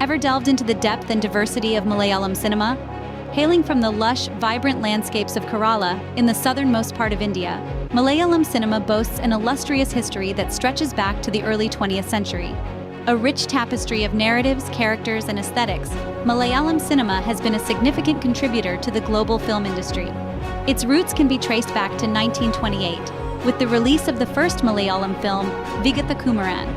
Ever delved into the depth and diversity of Malayalam cinema? Hailing from the lush, vibrant landscapes of Kerala, in the southernmost part of India, Malayalam cinema boasts an illustrious history that stretches back to the early 20th century. A rich tapestry of narratives, characters, and aesthetics, Malayalam cinema has been a significant contributor to the global film industry. Its roots can be traced back to 1928, with the release of the first Malayalam film, Vigathakumaran.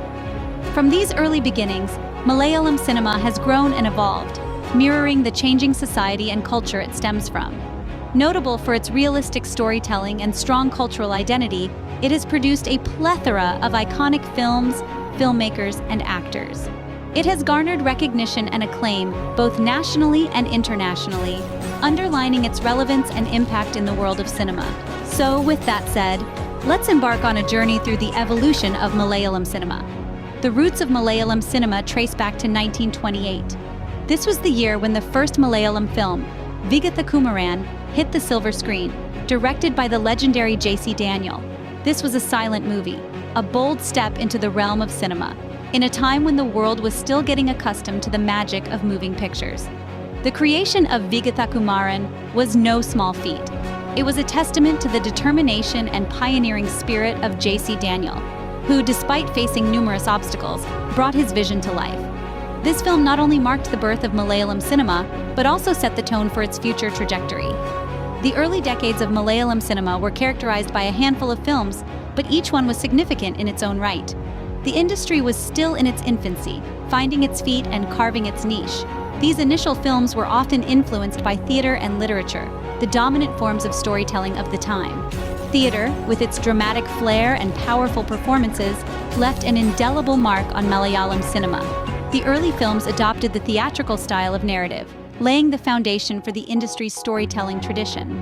From these early beginnings, Malayalam cinema has grown and evolved, mirroring the changing society and culture it stems from. Notable for its realistic storytelling and strong cultural identity, it has produced a plethora of iconic films, filmmakers, and actors. It has garnered recognition and acclaim both nationally and internationally, underlining its relevance and impact in the world of cinema. So, with that said, let's embark on a journey through the evolution of Malayalam cinema. The roots of Malayalam cinema trace back to 1928. This was the year when the first Malayalam film, Vigathakumaran, hit the silver screen, directed by the legendary J.C. Daniel. This was a silent movie, a bold step into the realm of cinema, in a time when the world was still getting accustomed to the magic of moving pictures. The creation of Vigathakumaran was no small feat. It was a testament to the determination and pioneering spirit of J.C. Daniel, who, despite facing numerous obstacles, brought his vision to life. This film not only marked the birth of Malayalam cinema, but also set the tone for its future trajectory. The early decades of Malayalam cinema were characterized by a handful of films, but each one was significant in its own right. The industry was still in its infancy, finding its feet and carving its niche. These initial films were often influenced by theater and literature, the dominant forms of storytelling of the time. Theater, with its dramatic flair and powerful performances, left an indelible mark on Malayalam cinema. The early films adopted the theatrical style of narrative, laying the foundation for the industry's storytelling tradition.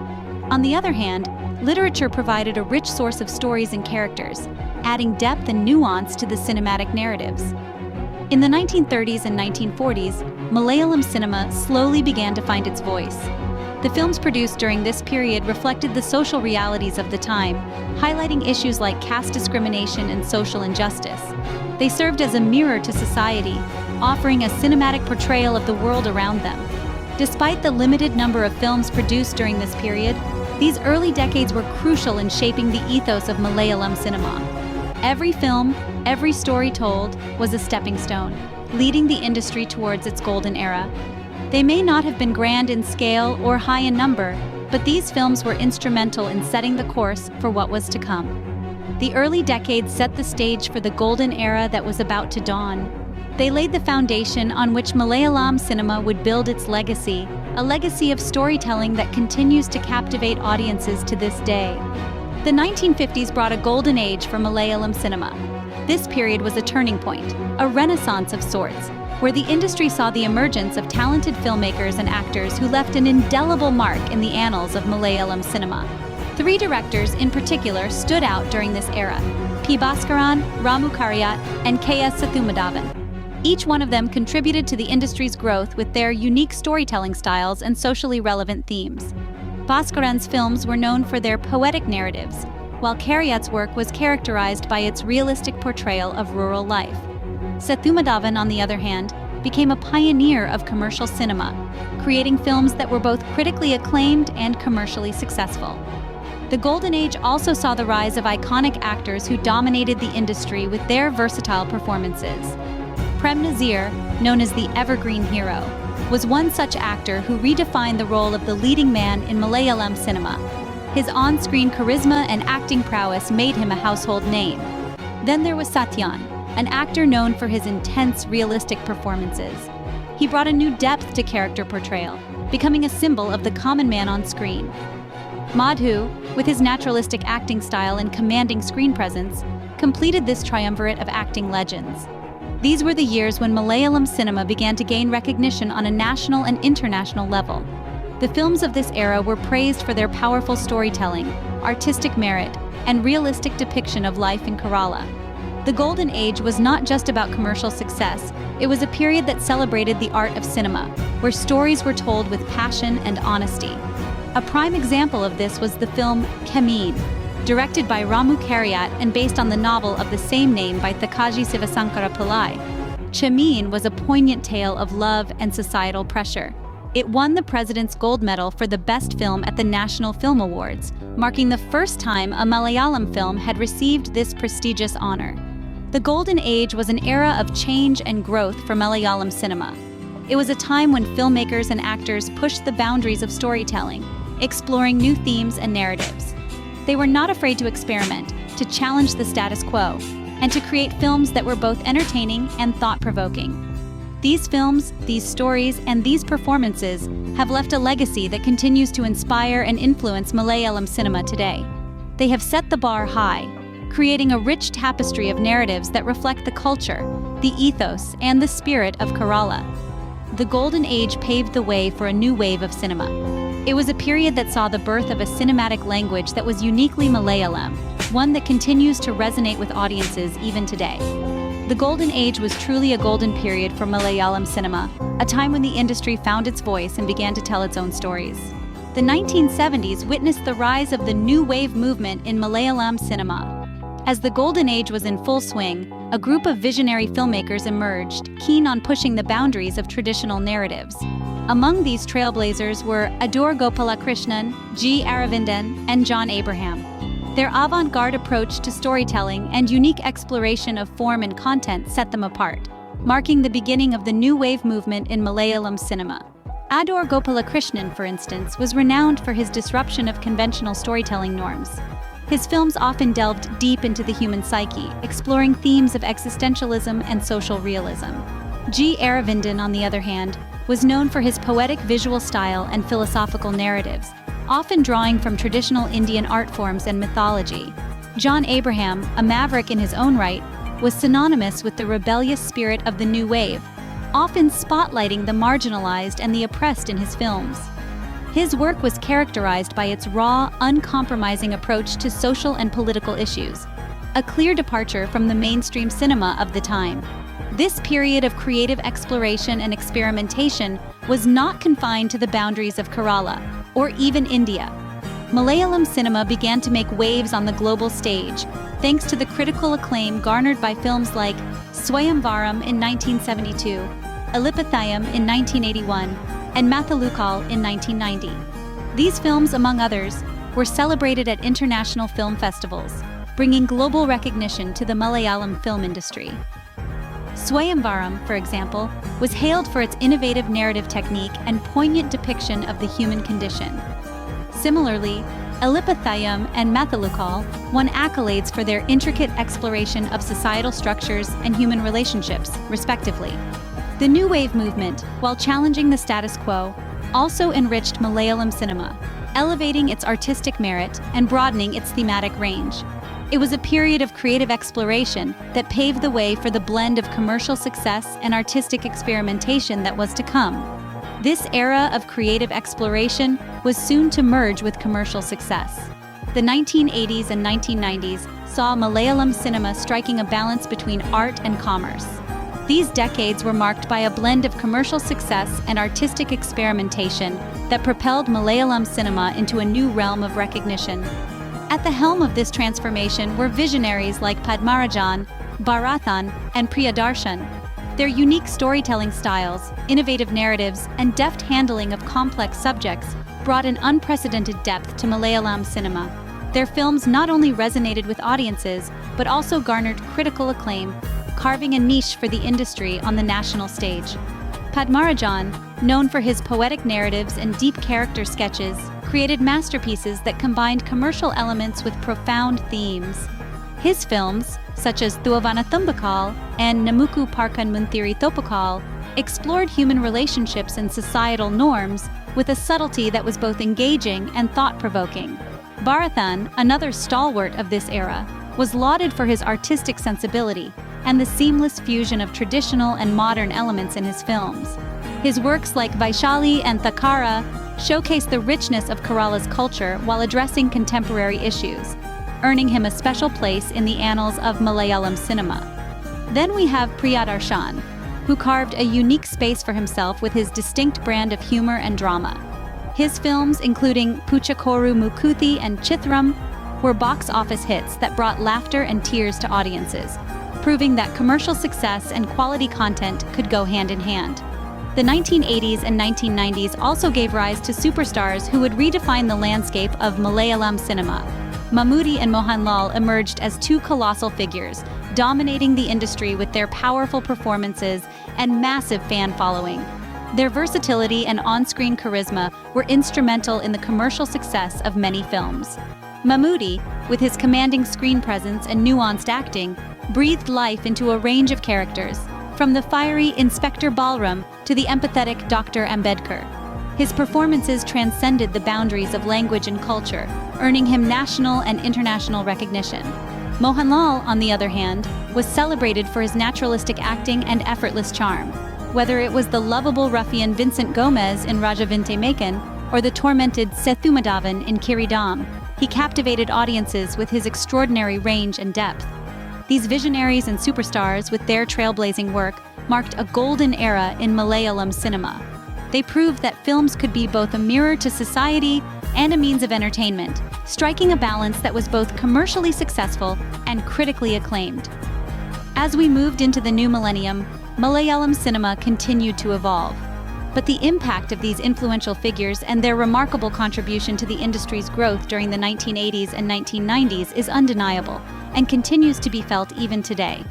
On the other hand, literature provided a rich source of stories and characters, adding depth and nuance to the cinematic narratives. In the 1930s and 1940s, Malayalam cinema slowly began to find its voice. The films produced during this period reflected the social realities of the time, highlighting issues like caste discrimination and social injustice. They served as a mirror to society, offering a cinematic portrayal of the world around them. Despite the limited number of films produced during this period, these early decades were crucial in shaping the ethos of Malayalam cinema. Every film, every story told, was a stepping stone, leading the industry towards its golden era. They may not have been grand in scale or high in number, but these films were instrumental in setting the course for what was to come. The early decades set the stage for the golden era that was about to dawn. They laid the foundation on which Malayalam cinema would build its legacy, a legacy of storytelling that continues to captivate audiences to this day. The 1950s brought a golden age for Malayalam cinema. This period was a turning point, a renaissance of sorts, where the industry saw the emergence of talented filmmakers and actors who left an indelible mark in the annals of Malayalam cinema. Three directors in particular stood out during this era: Bhaskaran, Ramu Kariat, and K.S. Sathyan. Each one of them contributed to the industry's growth with their unique storytelling styles and socially relevant themes. Bhaskaran's films were known for their poetic narratives, while Kariat's work was characterized by its realistic portrayal of rural life. Sathyan, on the other hand, became a pioneer of commercial cinema, creating films that were both critically acclaimed and commercially successful. The Golden Age also saw the rise of iconic actors who dominated the industry with their versatile performances. Prem Nazir, known as the Evergreen Hero, was one such actor who redefined the role of the leading man in Malayalam cinema. His on-screen charisma and acting prowess made him a household name. Then there was Sathyan, an actor known for his intense, realistic performances. He brought a new depth to character portrayal, becoming a symbol of the common man on screen. Madhu, with his naturalistic acting style and commanding screen presence, completed this triumvirate of acting legends. These were the years when Malayalam cinema began to gain recognition on a national and international level. The films of this era were praised for their powerful storytelling, artistic merit, and realistic depiction of life in Kerala. The Golden Age was not just about commercial success, it was a period that celebrated the art of cinema, where stories were told with passion and honesty. A prime example of this was the film Chemmeen, directed by Ramu Kariat and based on the novel of the same name by Thakazhi Sivasankara Pillai. Chemmeen was a poignant tale of love and societal pressure. It won the President's Gold Medal for the Best Film at the National Film Awards, marking the first time a Malayalam film had received this prestigious honor. The Golden Age was an era of change and growth for Malayalam cinema. It was a time when filmmakers and actors pushed the boundaries of storytelling, exploring new themes and narratives. They were not afraid to experiment, to challenge the status quo, and to create films that were both entertaining and thought-provoking. These films, these stories, and these performances have left a legacy that continues to inspire and influence Malayalam cinema today. They have set the bar high, creating a rich tapestry of narratives that reflect the culture, the ethos, and the spirit of Kerala. The Golden Age paved the way for a new wave of cinema. It was a period that saw the birth of a cinematic language that was uniquely Malayalam, one that continues to resonate with audiences even today. The Golden Age was truly a golden period for Malayalam cinema, a time when the industry found its voice and began to tell its own stories. The 1970s witnessed the rise of the New Wave movement in Malayalam cinema. As the Golden Age was in full swing, a group of visionary filmmakers emerged, keen on pushing the boundaries of traditional narratives. Among these trailblazers were Adoor Gopalakrishnan, G. Aravindan, and John Abraham. Their avant-garde approach to storytelling and unique exploration of form and content set them apart, marking the beginning of the New Wave movement in Malayalam cinema. Adoor Gopalakrishnan, for instance, was renowned for his disruption of conventional storytelling norms. His films often delved deep into the human psyche, exploring themes of existentialism and social realism. G. Aravindan, on the other hand, was known for his poetic visual style and philosophical narratives, often drawing from traditional Indian art forms and mythology. John Abraham, a maverick in his own right, was synonymous with the rebellious spirit of the New Wave, often spotlighting the marginalized and the oppressed in his films. His work was characterized by its raw, uncompromising approach to social and political issues, a clear departure from the mainstream cinema of the time. This period of creative exploration and experimentation was not confined to the boundaries of Kerala, or even India. Malayalam cinema began to make waves on the global stage, thanks to the critical acclaim garnered by films like Swayamvaram in 1972, Alipathayam in 1981, and Mathalukal in 1990. These films, among others, were celebrated at international film festivals, bringing global recognition to the Malayalam film industry. Swayamvaram, for example, was hailed for its innovative narrative technique and poignant depiction of the human condition. Similarly, Alipathayam and Mathalukal won accolades for their intricate exploration of societal structures and human relationships, respectively. The New Wave movement, while challenging the status quo, also enriched Malayalam cinema, elevating its artistic merit and broadening its thematic range. It was a period of creative exploration that paved the way for the blend of commercial success and artistic experimentation that was to come. This era of creative exploration was soon to merge with commercial success. The 1980s and 1990s saw Malayalam cinema striking a balance between art and commerce. These decades were marked by a blend of commercial success and artistic experimentation that propelled Malayalam cinema into a new realm of recognition. At the helm of this transformation were visionaries like Padmarajan, Bharathan, and Priyadarshan. Their unique storytelling styles, innovative narratives, and deft handling of complex subjects brought an unprecedented depth to Malayalam cinema. Their films not only resonated with audiences, but also garnered critical acclaim, carving a niche for the industry on the national stage. Padmarajan, known for his poetic narratives and deep character sketches, created masterpieces that combined commercial elements with profound themes. His films, such as Thuvana Thumbakal and Namukku Parkan Munthiri Thopakal, explored human relationships and societal norms with a subtlety that was both engaging and thought-provoking. Bharathan, another stalwart of this era, was lauded for his artistic sensibility and the seamless fusion of traditional and modern elements in his films. His works like Vaishali and Thakara showcase the richness of Kerala's culture while addressing contemporary issues, earning him a special place in the annals of Malayalam cinema. Then we have Priyadarshan, who carved a unique space for himself with his distinct brand of humor and drama. His films, including Puchakoru Mukuthi and Chithram, were box office hits that brought laughter and tears to audiences. proving that commercial success and quality content could go hand in hand. The 1980s and 1990s also gave rise to superstars who would redefine the landscape of Malayalam cinema. Mammootty and Mohanlal emerged as two colossal figures, dominating the industry with their powerful performances and massive fan following. Their versatility and on-screen charisma were instrumental in the commercial success of many films. Mammootty, with his commanding screen presence and nuanced acting, breathed life into a range of characters, from the fiery Inspector Balram to the empathetic Dr. Ambedkar. His performances transcended the boundaries of language and culture, earning him national and international recognition. Mohanlal, on the other hand, was celebrated for his naturalistic acting and effortless charm. Whether it was the lovable ruffian Vincent Gomez in Rajavinte Maken or the tormented Sethumadhavan in Kiridam, he captivated audiences with his extraordinary range and depth. These visionaries and superstars, with their trailblazing work, marked a golden era in Malayalam cinema. They proved that films could be both a mirror to society and a means of entertainment, striking a balance that was both commercially successful and critically acclaimed. As we moved into the new millennium, Malayalam cinema continued to evolve. But the impact of these influential figures and their remarkable contribution to the industry's growth during the 1980s and 1990s is undeniable and continues to be felt even today.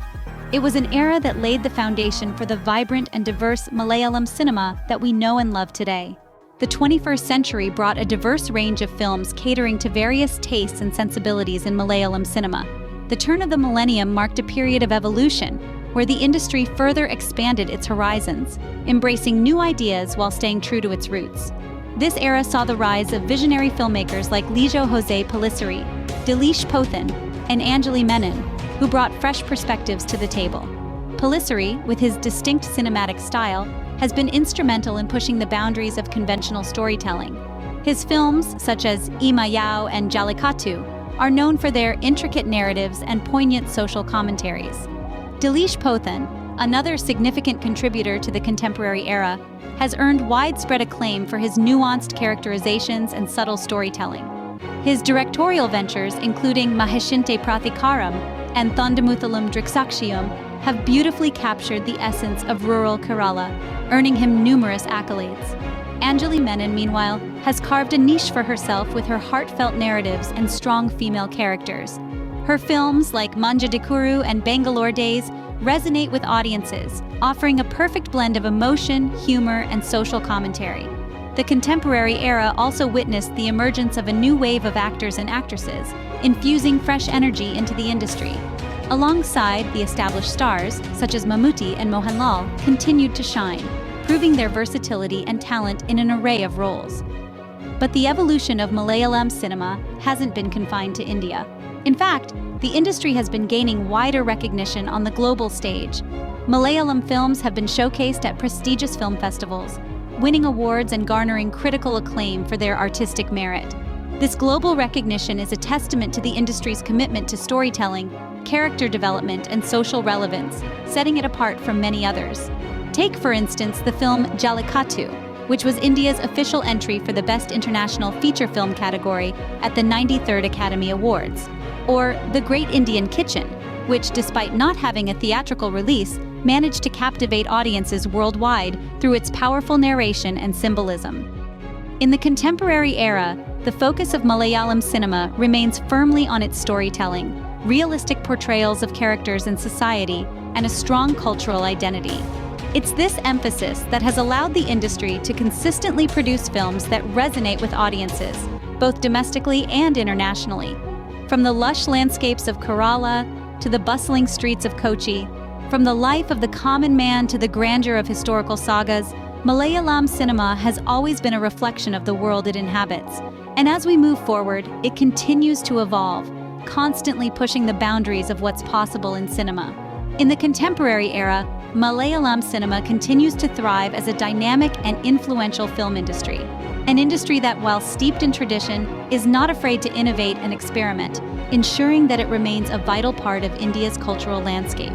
It was an era that laid the foundation for the vibrant and diverse Malayalam cinema that we know and love today. The 21st century brought a diverse range of films catering to various tastes and sensibilities in Malayalam cinema. The turn of the millennium marked a period of evolution, where the industry further expanded its horizons, embracing new ideas while staying true to its roots. This era saw the rise of visionary filmmakers like Lijo Jose Pellicerie, Dileesh Pothan, and Anjali Menon, who brought fresh perspectives to the table. Pellicerie, with his distinct cinematic style, has been instrumental in pushing the boundaries of conventional storytelling. His films, such as Imayao and Jallikattu, are known for their intricate narratives and poignant social commentaries. Dileesh Pothan, another significant contributor to the contemporary era, has earned widespread acclaim for his nuanced characterizations and subtle storytelling. His directorial ventures, including Maheshinte Prathikaram and Thondamuthalam Driksakshiyam, have beautifully captured the essence of rural Kerala, earning him numerous accolades. Anjali Menon, meanwhile, has carved a niche for herself with her heartfelt narratives and strong female characters. Her films, like Manjadikuru and Bangalore Days, resonate with audiences, offering a perfect blend of emotion, humor, and social commentary. The contemporary era also witnessed the emergence of a new wave of actors and actresses, infusing fresh energy into the industry. Alongside the established stars, such as Mammootty and Mohanlal, continued to shine, proving their versatility and talent in an array of roles. But the evolution of Malayalam cinema hasn't been confined to India. In fact, the industry has been gaining wider recognition on the global stage. Malayalam films have been showcased at prestigious film festivals, winning awards and garnering critical acclaim for their artistic merit. This global recognition is a testament to the industry's commitment to storytelling, character development, and social relevance, setting it apart from many others. Take, for instance, the film Jallikattu, which was India's official entry for the Best International Feature Film category at the 93rd Academy Awards, or The Great Indian Kitchen, which, despite not having a theatrical release, managed to captivate audiences worldwide through its powerful narration and symbolism. In the contemporary era, the focus of Malayalam cinema remains firmly on its storytelling, realistic portrayals of characters and society, and a strong cultural identity. It's this emphasis that has allowed the industry to consistently produce films that resonate with audiences, both domestically and internationally. From the lush landscapes of Kerala to the bustling streets of Kochi, from the life of the common man to the grandeur of historical sagas, Malayalam cinema has always been a reflection of the world it inhabits. And as we move forward, it continues to evolve, constantly pushing the boundaries of what's possible in cinema. In the contemporary era, Malayalam cinema continues to thrive as a dynamic and influential film industry. An industry that, while steeped in tradition, is not afraid to innovate and experiment, ensuring that it remains a vital part of India's cultural landscape.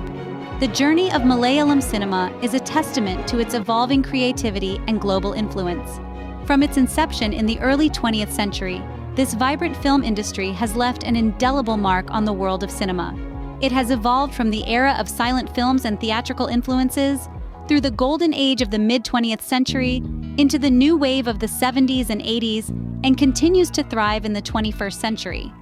The journey of Malayalam cinema is a testament to its evolving creativity and global influence. From its inception in the early 20th century, this vibrant film industry has left an indelible mark on the world of cinema. It has evolved from the era of silent films and theatrical influences, through the golden age of the mid-20th century, into the new wave of the 70s and 80s, and continues to thrive in the 21st century.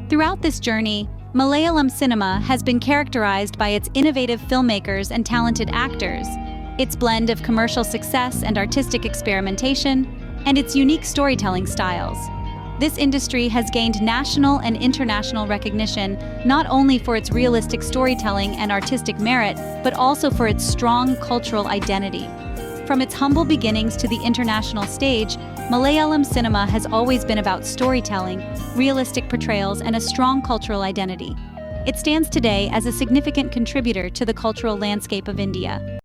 Throughout this journey, Malayalam cinema has been characterized by its innovative filmmakers and talented actors, its blend of commercial success and artistic experimentation, and its unique storytelling styles. This industry has gained national and international recognition not only for its realistic storytelling and artistic merit, but also for its strong cultural identity. From its humble beginnings to the international stage, Malayalam cinema has always been about storytelling, realistic portrayals, and a strong cultural identity. It stands today as a significant contributor to the cultural landscape of India.